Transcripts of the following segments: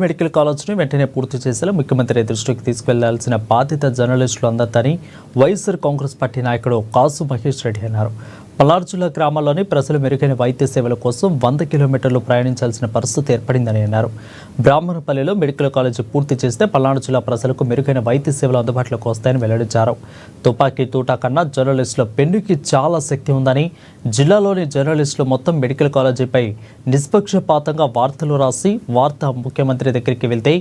Medical కాలేజ్ను వెంటనే పూర్తి చేసేలా ముఖ్యమంత్రి దృష్టికి తీసుకెళ్లాల్సిన బాధ్యత జర్నలిస్టులు అందరిదని వైఎస్ఆర్ కాంగ్రెస్ పార్టీ నాయకుడు కాసు మహేష్ రెడ్డి అన్నారు. పల్నాడు జిల్లా గ్రామాల్లోని ప్రజలు మెరుగైన వైద్య సేవల కోసం 100 కిలోమీటర్లు ప్రయాణించాల్సిన పరిస్థితి ఏర్పడిందని అన్నారు. బ్రాహ్మణపల్లిలో మెడికల్ కాలేజీ పూర్తి చేస్తే పల్నాడు జిల్లా ప్రజలకు మెరుగైన వైద్య సేవలు అందుబాటులోకి వస్తాయని వెల్లడించారు. తుపాకీ తూటా కన్నా జర్నలిస్టుల పెన్నుకి చాలా శక్తి ఉందని, జిల్లాలోని జర్నలిస్టులు మొత్తం మెడికల్ కాలేజీపై నిష్పక్షపాతంగా వార్తలు రాసి వార్త ముఖ్యమంత్రి దగ్గరికి వెళ్తే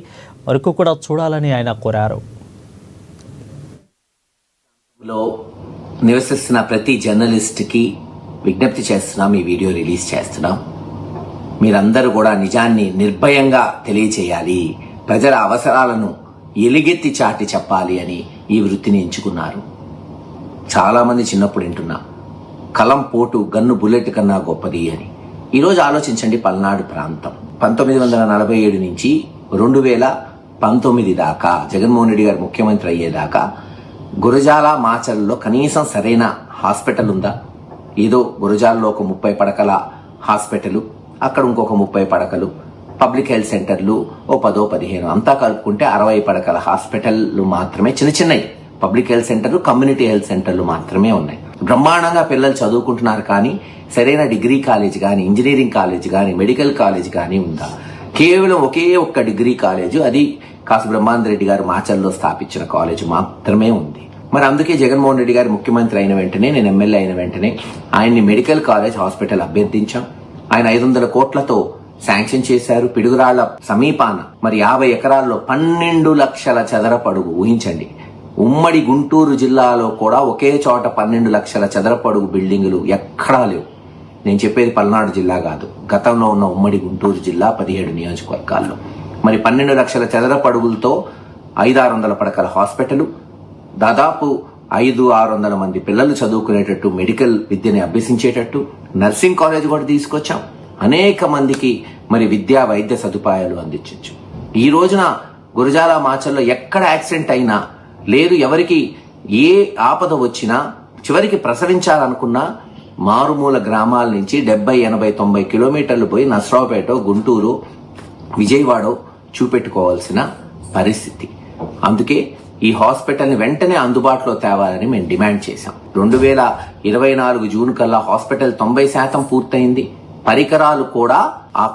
వరకు కూడా చూడాలని ఆయన కోరారు. నివసిస్తున్న ప్రతి జర్నలిస్ట్కి విజ్ఞప్తి చేస్తున్నాం, ఈ వీడియో రిలీజ్ చేస్తున్నాం. మీరందరూ కూడా నిజాన్ని నిర్భయంగా తెలియచేయాలి, ప్రజల అవసరాలను ఎలుగెత్తి చాటి చెప్పాలి అని ఈ వృత్తిని ఎంచుకున్నారు. చాలామంది చిన్నప్పుడు వింటున్నా కలం పోటు గన్ను బుల్లెట్ కన్నా గొప్పది అని. ఈరోజు ఆలోచించండి, పల్నాడు ప్రాంతం 1947 నుంచి 2019 దాకా జగన్మోహన్ రెడ్డి గారు ముఖ్యమంత్రి అయ్యేదాకా గురజాల మాచల్లో కనీసం సరైన హాస్పిటల్ ఉందా? ఏదో గురజాలలో ఒక 30 పడకల హాస్పిటల్, అక్కడ ఇంకొక 30 పడకలు, పబ్లిక్ హెల్త్ సెంటర్లు ఓ 10-15, అంతా కలుపుకుంటే 60 పడకల హాస్పిటల్లు మాత్రమే, చిన్న చిన్నవి పబ్లిక్ హెల్త్ సెంటర్లు, కమ్యూనిటీ హెల్త్ సెంటర్లు మాత్రమే ఉన్నాయి. బ్రహ్మాండంగా పిల్లలు చదువుకుంటున్నారు, కానీ సరైన డిగ్రీ కాలేజ్ కానీ, ఇంజనీరింగ్ కాలేజ్ కానీ, మెడికల్ కాలేజ్ కానీ ఉందా? కేవలం ఒకే ఒక్క డిగ్రీ కాలేజు, అది కాసు బ్రహ్మానంద రెడ్డి గారు మాచల్లో స్థాపించిన కాలేజ్ మాత్రమే ఉంది. మరి అందుకే జగన్మోహన్ రెడ్డి గారు ముఖ్యమంత్రి అయిన వెంటనే, నేను ఎమ్మెల్యే అయిన వెంటనే ఆయన్ని మెడికల్ కాలేజ్ హాస్పిటల్ అభ్యర్థించాం. ఆయన 500 కోట్లతో శాంక్షన్ చేశారు. పిడుగురాళ్ల సమీపాన మరి 50 ఎకరాల్లో 12 లక్షల చదరపడుగు, ఊహించండి. ఉమ్మడి గుంటూరు జిల్లాలో కూడా ఒకే చోట 12 లక్షల చదరపడుగు బిల్డింగులు ఎక్కడా లేవు. నేను చెప్పేది పల్నాడు జిల్లా కాదు, గతంలో ఉన్న ఉమ్మడి గుంటూరు జిల్లా 17 నియోజకవర్గాల్లో. మరి 12 లక్షల చదరపడుగులతో 500-600 పడకల హాస్పిటల్, దాదాపు 500-600 మంది పిల్లలు చదువుకునేటట్టు, మెడికల్ విద్యని అభ్యసించేటట్టు నర్సింగ్ కాలేజ్ కూడా తీసుకొచ్చాం. అనేక మందికి మరి విద్యా వైద్య సదుపాయాలు అందించవచ్చు. ఈ రోజున గురజాల మాచల్లో ఎక్కడ యాక్సిడెంట్ అయినా లేదు, ఎవరికి ఏ ఆపద వచ్చినా, చివరికి ప్రసవించాలనుకున్నా మారుమూల గ్రామాల నుంచి 70, 80, 90 కిలోమీటర్లు పోయి నసరావుపేట, గుంటూరు, విజయవాడ చూపెట్టుకోవాల్సిన పరిస్థితి. అందుకే ఈ హాస్పిటల్ని వెంటనే అందుబాటులో తేవాలని మేము డిమాండ్ చేశాం. 2024 జూన్ కల్లా హాస్పిటల్ 90% పూర్తయింది. పరికరాలు కూడా ఆ